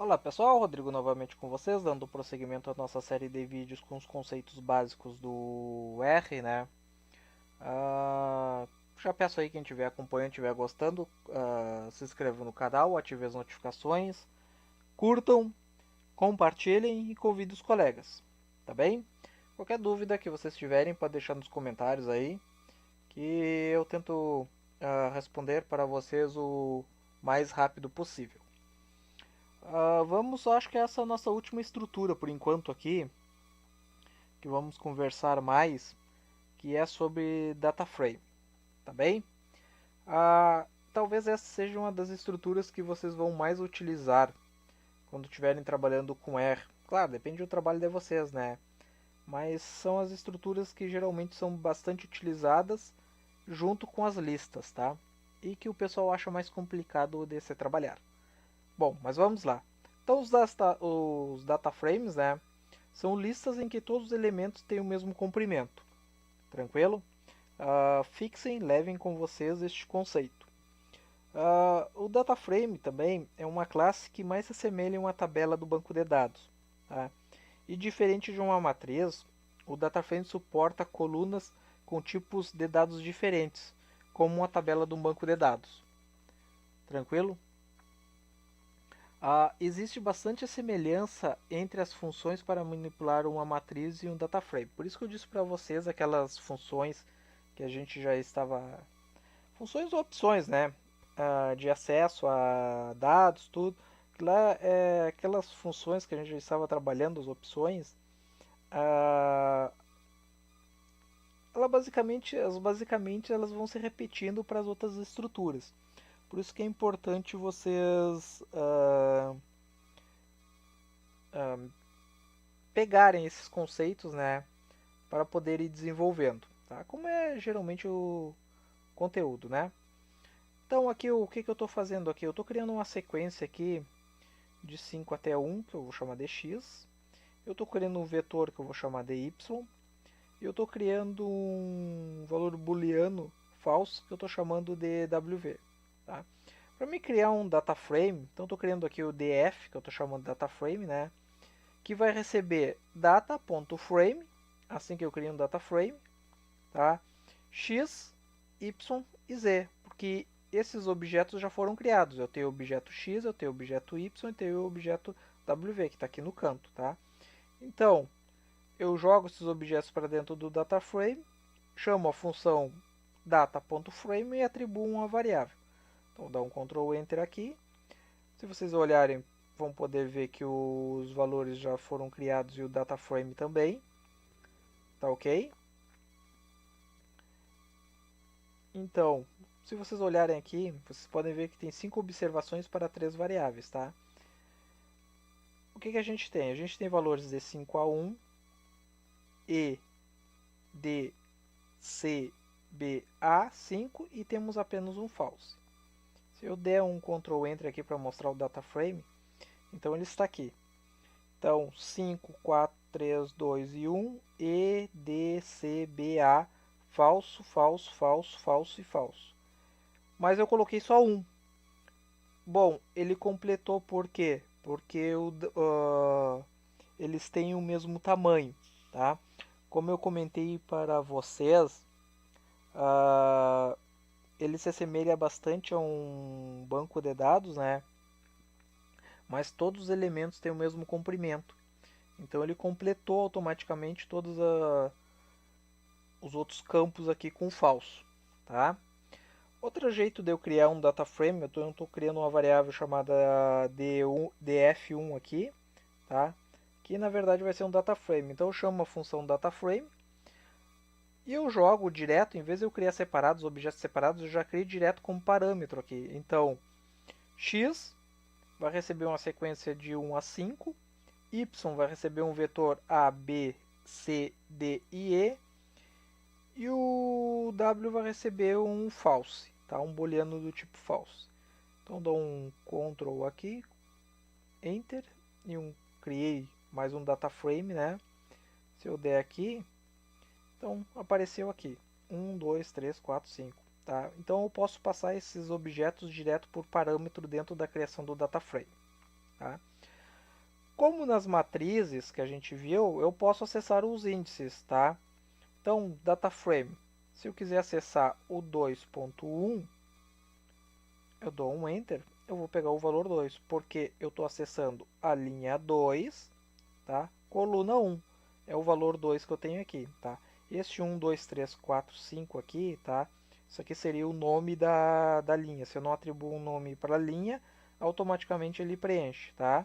Olá pessoal, Rodrigo novamente com vocês, dando prosseguimento à nossa série de vídeos com os conceitos básicos do R, né? Já peço aí quem estiver acompanhando, estiver gostando, se inscreva no canal, ative as notificações, curtam, compartilhem e convidem os colegas, tá bem? Qualquer dúvida que vocês tiverem, pode deixar nos comentários aí, que eu tento responder para vocês o mais rápido possível. Vamos, acho que essa é a nossa última estrutura por enquanto aqui, que vamos conversar mais, que é sobre data frame, tá bem? Talvez essa seja uma das estruturas que vocês vão mais utilizar quando estiverem trabalhando com R. Claro, depende do trabalho de vocês, né? Mas são as estruturas que geralmente são bastante utilizadas junto com as listas, tá? E que o pessoal acha mais complicado de se trabalhar. Bom, mas vamos lá. Então os data frames, né, são listas em que todos os elementos têm o mesmo comprimento. Tranquilo? Fixem, levem com vocês este conceito. O data frame também é uma classe que mais se assemelha a uma tabela do banco de dados. Tá? E diferente de uma matriz, o data frame suporta colunas com tipos de dados diferentes, como uma tabela de um banco de dados. Tranquilo? Existe bastante semelhança entre as funções para manipular uma matriz e um data frame. Por isso que eu disse para vocês aquelas funções que a gente já estava... Funções ou opções, né? De acesso a dados, tudo. Lá é aquelas funções que a gente já estava trabalhando, as opções. Ah, basicamente elas vão se repetindo para as outras estruturas. Por isso que é importante vocês pegarem esses conceitos, né, para poder ir desenvolvendo, tá? Como é geralmente o conteúdo, né? Então aqui o que eu estou fazendo aqui? Eu estou criando uma sequência aqui de 5 até 1, que eu vou chamar de x. Eu estou criando um vetor que eu vou chamar de y. E eu estou criando um valor booleano falso que eu estou chamando de wv. Tá? Para me criar um data frame, então estou criando aqui o df, que eu estou chamando de data frame, né? Que vai receber data.frame, assim que eu crio um data frame, tá? X, Y e Z, porque esses objetos já foram criados. Eu tenho o objeto X, eu tenho o objeto Y e tenho o objeto WV, que está aqui no canto, tá? Então, eu jogo esses objetos para dentro do data frame, chamo a função data.frame e atribuo uma variável. Então, dá um Ctrl Enter aqui. Se vocês olharem, vão poder ver que os valores já foram criados e o data frame também. Tá ok? Então, se vocês olharem aqui, vocês podem ver que tem 5 observações para 3 variáveis, tá? O que a gente tem? A gente tem valores de 5 a 1, E, D, C, B, A, 5 e temos apenas um false. Se eu der um Ctrl Enter aqui para mostrar o data frame, então ele está aqui. Então, 5, 4, 3, 2 e 1, E, D, C, B, A, falso, falso, falso, falso e falso. Mas eu coloquei só um. Bom, ele completou por quê? Porque eles têm o mesmo tamanho, tá? Como eu comentei para vocês, uh, ele se assemelha bastante a um banco de dados, né? Mas todos os elementos têm o mesmo comprimento. Então ele completou automaticamente todos os outros campos aqui com falso, tá? Outro jeito de eu criar um data frame, eu estou criando uma variável chamada df1 aqui, tá? Que na verdade vai ser um data frame. Então eu chamo a função data frame e eu jogo direto, em vez de eu criar separados, objetos separados, eu já crio direto como parâmetro aqui. Então x vai receber uma sequência de 1 a 5, y vai receber um vetor a, b, c, d e e o w vai receber um false, tá? Um booleano do tipo false. Então dou um Ctrl aqui, Enter e criei mais um data frame, né? Se eu der aqui, então apareceu aqui 1, 2, 3, 4, 5. Tá? Então eu posso passar esses objetos direto por parâmetro dentro da criação do data frame. Tá? Como nas matrizes que a gente viu, eu posso acessar os índices, tá? Então, data frame, se eu quiser acessar o 2.1, eu dou um Enter, eu vou pegar o valor 2, porque eu estou acessando a linha 2, tá? Coluna 1, é o valor 2 que eu tenho aqui, tá? Este 1, 2, 3, 4, 5 aqui, tá? Isso aqui seria o nome da linha. Se eu não atribuo um nome para a linha, automaticamente ele preenche, tá?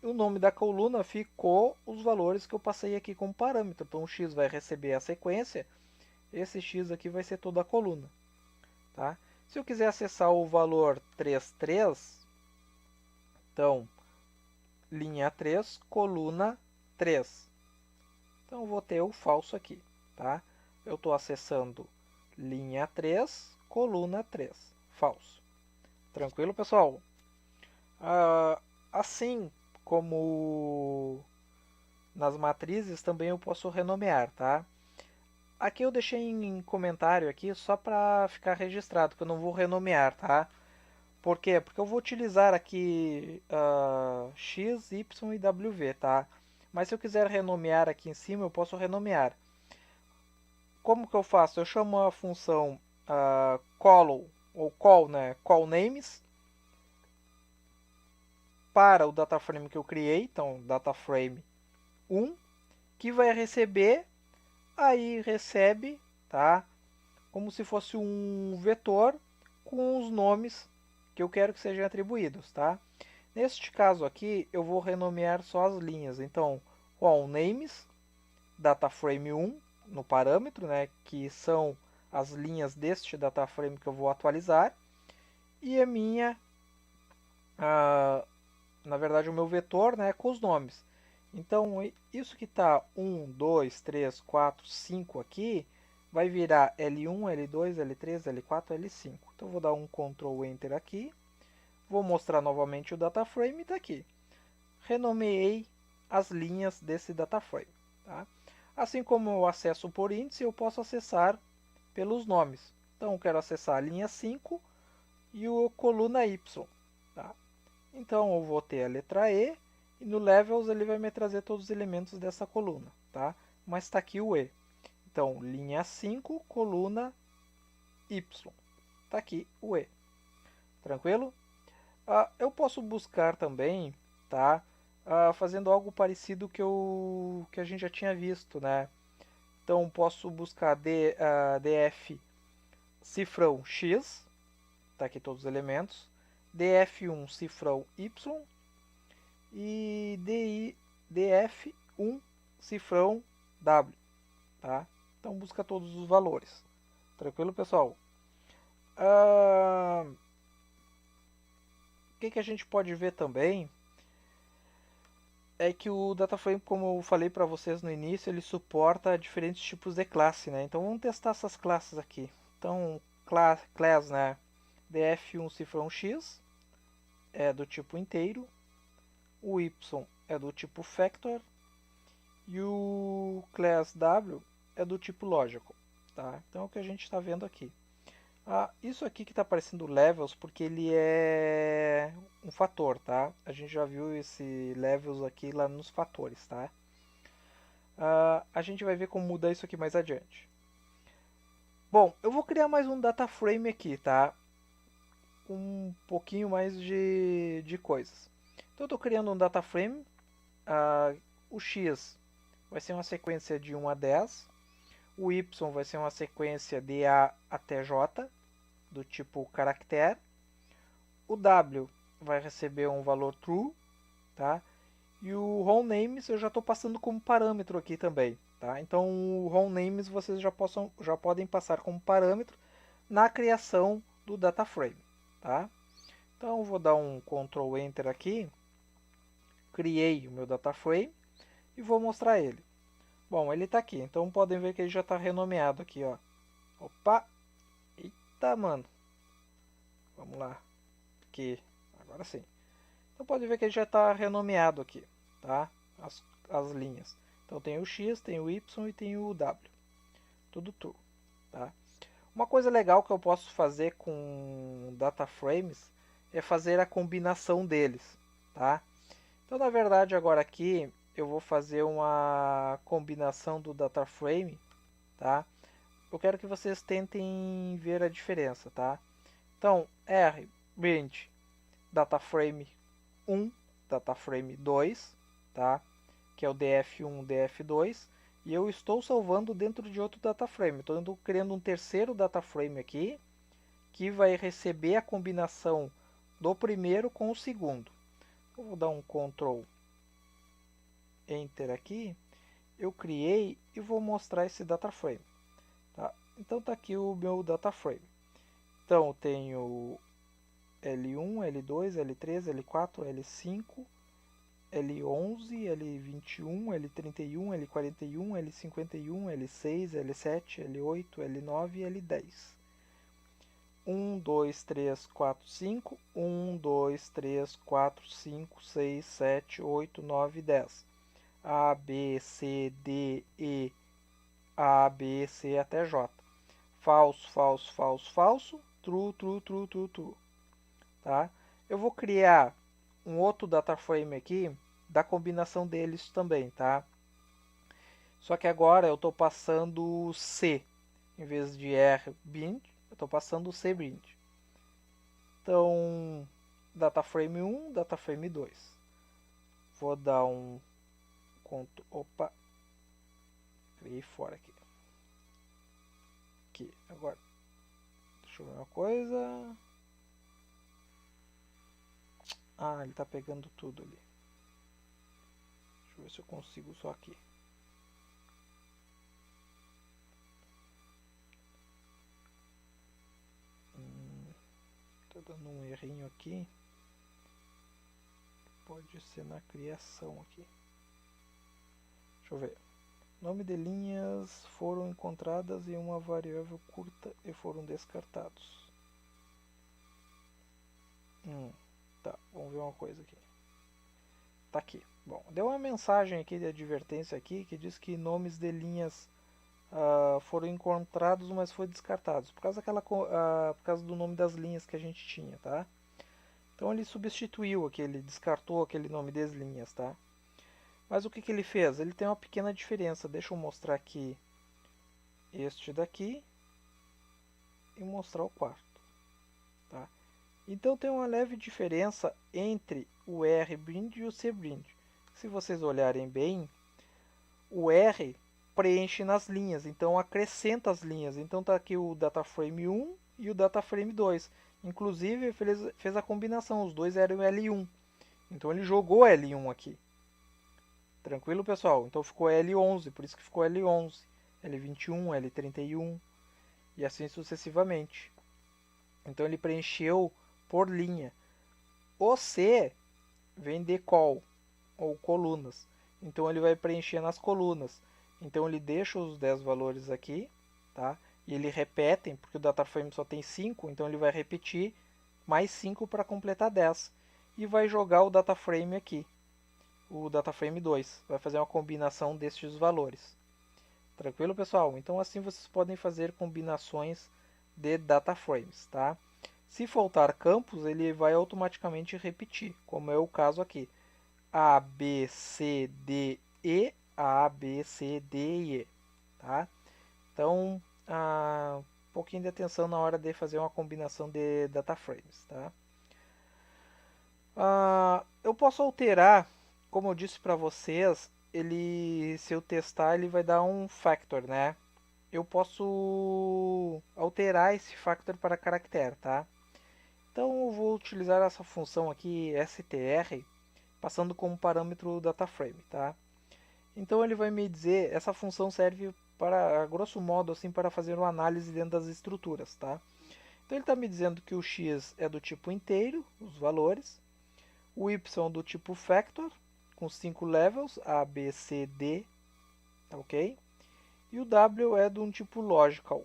O nome da coluna ficou os valores que eu passei aqui como parâmetro. Então o x vai receber a sequência, esse x aqui vai ser toda a coluna, tá? Se eu quiser acessar o valor 33, então linha 3, coluna 3. Então eu vou ter o falso aqui, tá? Eu estou acessando linha 3, coluna 3, falso. Tranquilo, pessoal? Assim como nas matrizes, também eu posso renomear, tá? Aqui eu deixei em comentário aqui só para ficar registrado, que eu não vou renomear, tá? Por quê? Porque eu vou utilizar aqui X, Y e WV, tá? Mas se eu quiser renomear aqui em cima, eu posso renomear. Como que eu faço? Eu chamo a função call, ou call, né? Call names, para o dataframe que eu criei, então dataframe 1, que vai receber, aí recebe, tá? Como se fosse um vetor com os nomes que eu quero que sejam atribuídos, tá? Neste caso aqui, eu vou renomear só as linhas. Então, all names, dataframe 1, no parâmetro, né, que são as linhas deste dataframe que eu vou atualizar, e a minha, na verdade, o meu vetor, né, com os nomes. Então, isso que está 1, 2, 3, 4, 5 aqui, vai virar L1, L2, L3, L4, L5. Então, eu vou dar um Ctrl Enter aqui. Vou mostrar novamente o dataframe e está aqui. Renomeei as linhas desse dataframe. Tá? Assim como eu acesso por índice, eu posso acessar pelos nomes. Então, eu quero acessar a linha 5 e o coluna Y. Tá? Então, eu vou ter a letra E e no Levels ele vai me trazer todos os elementos dessa coluna. Tá? Mas está aqui o E. Então, linha 5, coluna Y. Está aqui o E. Tranquilo? Eu posso buscar também, tá? Fazendo algo parecido que a gente já tinha visto, né? Então, posso buscar df cifrão x, tá aqui todos os elementos, df1 cifrão y e df1 cifrão w, tá? Então, busca todos os valores. Tranquilo, pessoal? O que a gente pode ver também é que o DataFrame, como eu falei para vocês no início, ele suporta diferentes tipos de classe, né? Então vamos testar essas classes aqui. Então, class, né? df1 cifrão x é do tipo inteiro, o y é do tipo factor e o class w é do tipo logical, tá? Então é o que a gente está vendo aqui. Isso aqui que está aparecendo levels, porque ele é um fator, tá? A gente já viu esse levels aqui lá nos fatores, tá? A gente vai ver como mudar isso aqui mais adiante. Bom, eu vou criar mais um data frame aqui, tá? Um pouquinho mais de coisas. Então eu estou criando um data frame. O x vai ser uma sequência de 1 a 10. O y vai ser uma sequência de A até J, do tipo caractere. O W vai receber um valor true, tá? E o home names eu já estou passando como parâmetro aqui também, tá? Então o home names vocês já podem passar como parâmetro na criação do data frame, tá? Então eu vou dar um Ctrl Enter aqui, criei o meu data frame e vou mostrar ele. Bom, ele está aqui, então podem ver que ele já está renomeado aqui, ó. Opa! Eita, mano! Vamos lá. Aqui, agora sim. Então pode ver que ele já está renomeado aqui, tá? As linhas. Então tem o X, tem o Y e tem o W. Tudo true, tá? Uma coisa legal que eu posso fazer com data frames é fazer a combinação deles, tá? Então, na verdade, agora aqui eu vou fazer uma combinação do data frame, tá? Eu quero que vocês tentem ver a diferença, tá? Então, RBIND data frame 1, data frame 2, tá? Que é o DF1, DF2, e eu estou salvando dentro de outro data frame. Estou criando um terceiro data frame aqui, que vai receber a combinação do primeiro com o segundo. Eu vou dar um Ctrl Enter aqui. Eu criei e vou mostrar esse data frame. Tá? Então está aqui o meu data frame. Então eu tenho L1, L2, L3, L4, L5, L11, L21, L31, L41, L51, L6, L7, L8, L9 e L10. 1, 2, 3, 4, 5, 1, 2, 3, 4, 5, 6, 7, 8, 9, 10. A, B, C, D, E, A, B, C até J. Falso, falso, falso, falso, true, true, true, true, true. Tá? Eu vou criar um outro data frame aqui da combinação deles também, tá? Só que agora eu estou passando C em vez de RBIND, eu estou passando CBIND. Então, data frame 1, data frame 2. Vou dar um opa, criei fora aqui. Aqui, agora. Deixa eu ver uma coisa. Ah, ele está pegando tudo ali. Deixa eu ver se eu consigo só aqui. Tá dando um errinho aqui. Pode ser na criação aqui. Deixa eu ver. Nome de linhas foram encontradas em uma variável curta e foram descartados. Tá, vamos ver uma coisa aqui. Tá aqui. Bom, deu uma mensagem aqui de advertência aqui que diz que nomes de linhas foram encontrados, mas foram descartados por causa, por causa do nome das linhas que a gente tinha, tá? Então ele substituiu aquele, descartou aquele nome das linhas, tá? Mas o que, que ele fez? Ele tem uma pequena diferença. Deixa eu mostrar aqui este daqui e mostrar o quarto, tá? Então tem uma leve diferença entre o RBIND e o CBIND. Se vocês olharem bem, o R preenche nas linhas, então acrescenta as linhas. Então está aqui o data frame 1 e o data frame 2. Inclusive fez a combinação, os dois eram L1. Então ele jogou L1 aqui. Tranquilo, pessoal? Então ficou L11, por isso que ficou L11, L21, L31 e assim sucessivamente. Então ele preencheu por linha. O C vem de col, ou colunas. Então ele vai preencher nas colunas. Então ele deixa os 10 valores aqui, tá? E ele repete, porque o data frame só tem 5, então ele vai repetir mais 5 para completar 10. E vai jogar o data frame aqui, o data frame 2. Vai fazer uma combinação destes valores. Tranquilo, pessoal? Então assim vocês podem fazer combinações de data frames, tá? Se faltar campos, ele vai automaticamente repetir, como é o caso aqui. A, B, C, D, E, A, B, C, D e E, tá? Então, um pouquinho de atenção na hora de fazer uma combinação de data frames, tá? Eu posso alterar, como eu disse para vocês, se eu testar, ele vai dar um factor, né? Eu posso alterar esse factor para caractere, tá? Então eu vou utilizar essa função aqui, str, passando como parâmetro dataframe, tá? Então ele vai me dizer, essa função serve para, grosso modo, assim, para fazer uma análise dentro das estruturas, tá? Então ele está me dizendo que o x é do tipo inteiro, os valores, o y do tipo factor, com 5 levels, A, B, C, D, tá ok? E o w é de um tipo logical,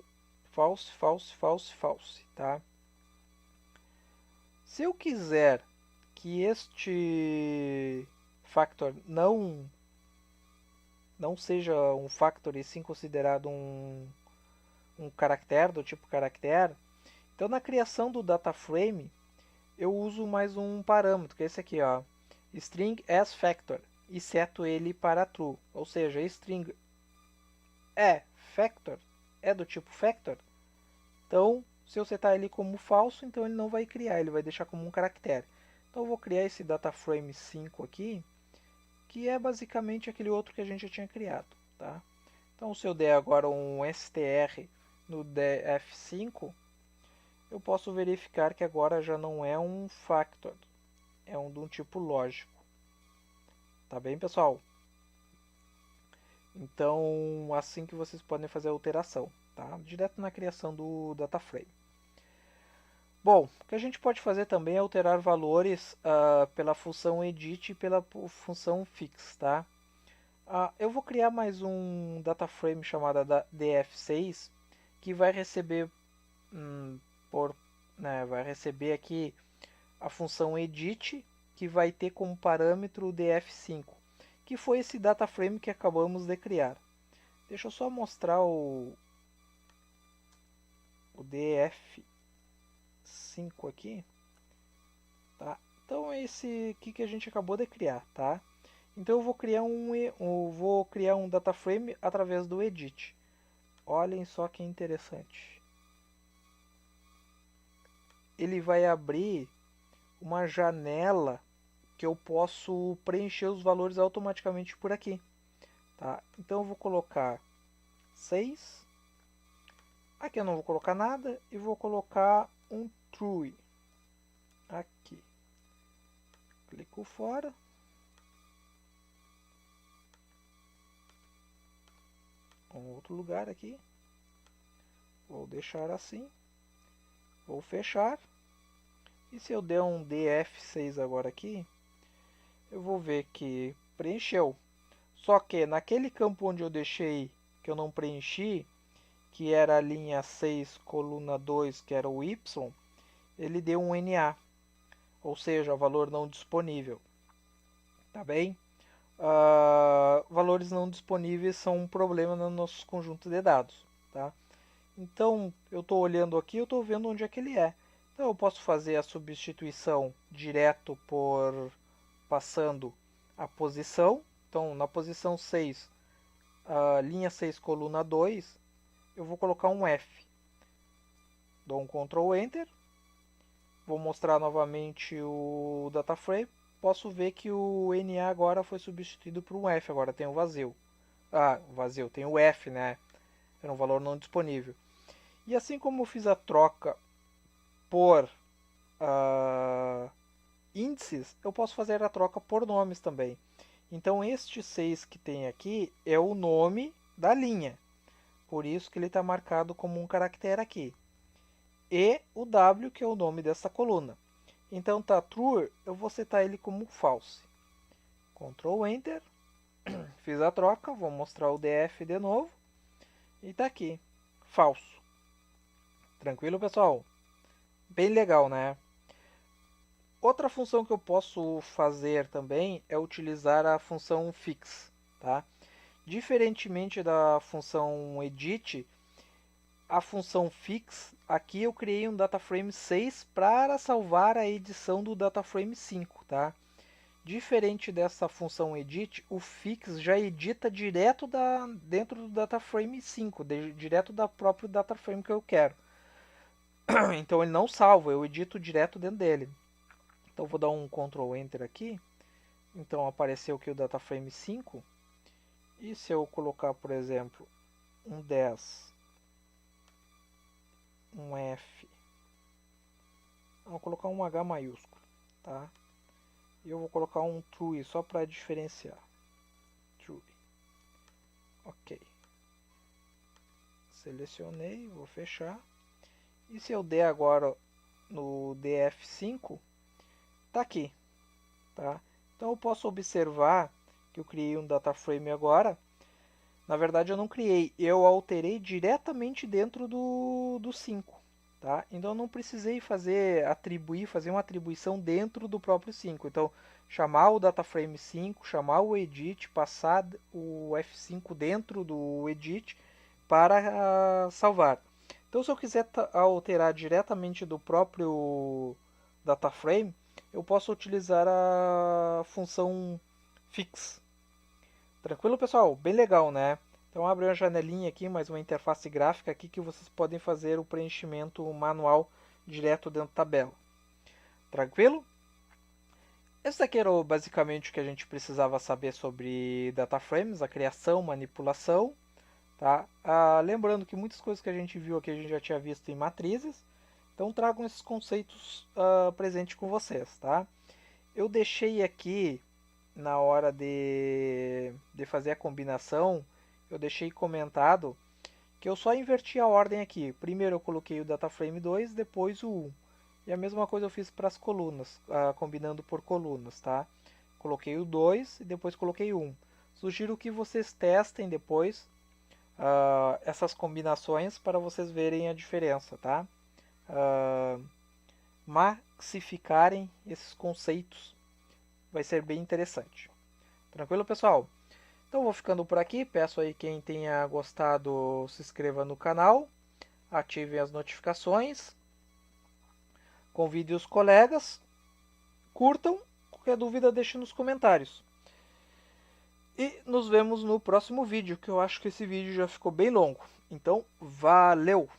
false, false, false, false, tá? Se eu quiser que este factor não seja um factor e sim considerado um caractere do tipo caractere, então na criação do data frame eu uso mais um parâmetro, que é esse aqui, ó, string as factor e seto ele para true, ou seja, string é factor, é do tipo factor, então se eu setar ele como falso, então ele não vai criar, ele vai deixar como um caractere. Então eu vou criar esse dataframe 5 aqui, que é basicamente aquele outro que a gente já tinha criado, tá? Então se eu der agora um str no df5, eu posso verificar que agora já não é um factor, é um de um tipo lógico. Tá bem, pessoal? Então, assim que vocês podem fazer a alteração, tá? Direto na criação do dataframe. Bom, o que a gente pode fazer também é alterar valores pela função edit e pela função fix, tá? Eu vou criar mais um dataframe chamado df6 que vai receber vai receber aqui a função edit, que vai ter como parâmetro o df5, que foi esse dataframe que acabamos de criar. Deixa eu só mostrar o df5 aqui, tá? Então é esse aqui que a gente acabou de criar, tá? Então eu vou criar um dataframe através do edit. Olhem só que interessante. Ele vai abrir uma janela que eu posso preencher os valores automaticamente por aqui, tá? Então eu vou colocar 6. Aqui eu não vou colocar nada e vou colocar um true aqui. Clico fora. Um outro lugar aqui. Vou deixar assim. Vou fechar. E se eu der um df6 agora aqui, eu vou ver que preencheu. Só que naquele campo onde eu deixei, que eu não preenchi, que era a linha 6, coluna 2, que era o y, ele deu um NA, ou seja, valor não disponível. Tá bem? Valores não disponíveis são um problema no nosso conjunto de dados. Tá? Então, eu estou olhando aqui, eu estou vendo onde é que ele é. Então, eu posso fazer a substituição direto por passando a posição. Então, na posição 6, linha 6, coluna 2, eu vou colocar um F. Dou um Ctrl Enter. Vou mostrar novamente o dataframe. Posso ver que o NA agora foi substituído por um F. Agora tem o vazio. Vazio, tem o F, né? Era um valor não disponível. E assim como eu fiz a troca por índices, eu posso fazer a troca por nomes também. Então este 6 que tem aqui é o nome da linha. Por isso que ele está marcado como um caractere aqui. E o W, que é o nome dessa coluna. Então tá true, eu vou setar ele como false. Ctrl Enter. Fiz a troca, vou mostrar o DF de novo. E tá aqui, falso. Tranquilo, pessoal? Bem legal, né? Outra função que eu posso fazer também é utilizar a função fix, tá? Diferentemente da função edit, a função fix, aqui eu criei um dataframe 6 para salvar a edição do dataframe 5, tá? Diferente dessa função edit, o fix já edita direto dentro do dataframe 5, direto da próprio dataframe que eu quero. Então ele não salva, eu edito direto dentro dele. Então vou dar um Ctrl Enter aqui. Então apareceu aqui o dataframe 5. E se eu colocar, por exemplo, um 10, um F, vou colocar um H maiúsculo, tá? E eu vou colocar um true só para diferenciar. True. Ok. Selecionei, vou fechar. E se eu der agora no df5, tá aqui, tá? Então eu posso observar que eu criei um dataframe agora. Na verdade eu não criei, eu alterei diretamente dentro do 5, tá? Então eu não precisei fazer uma atribuição dentro do próprio 5. Então chamar o dataframe 5, chamar o edit, passar o F5 dentro do edit para salvar. Então se eu quiser alterar diretamente do próprio dataframe, eu posso utilizar a função fix. Tranquilo, pessoal? Bem legal, né? Então abre uma janelinha aqui, mais uma interface gráfica aqui que vocês podem fazer o preenchimento manual direto dentro da tabela. Tranquilo? Esse aqui era basicamente o que a gente precisava saber sobre data frames, a criação, manipulação, tá? Lembrando que muitas coisas que a gente viu aqui a gente já tinha visto em matrizes, então tragam esses conceitos presente com vocês, tá? Eu deixei aqui na hora de fazer a combinação, eu deixei comentado que eu só inverti a ordem aqui. Primeiro eu coloquei o DataFrame 2, depois o 1. E a mesma coisa eu fiz para as colunas, combinando por colunas, tá? Coloquei o 2 e depois coloquei o 1. Sugiro que vocês testem depois essas combinações para vocês verem a diferença, tá? Maxificarem esses conceitos vai ser bem interessante. Tranquilo, pessoal? Então vou ficando por aqui. Peço aí quem tenha gostado se inscreva no canal, ative as notificações, convide os colegas, curtam. Qualquer dúvida deixe nos comentários. E nos vemos no próximo vídeo, que eu acho que esse vídeo já ficou bem longo. Então, valeu!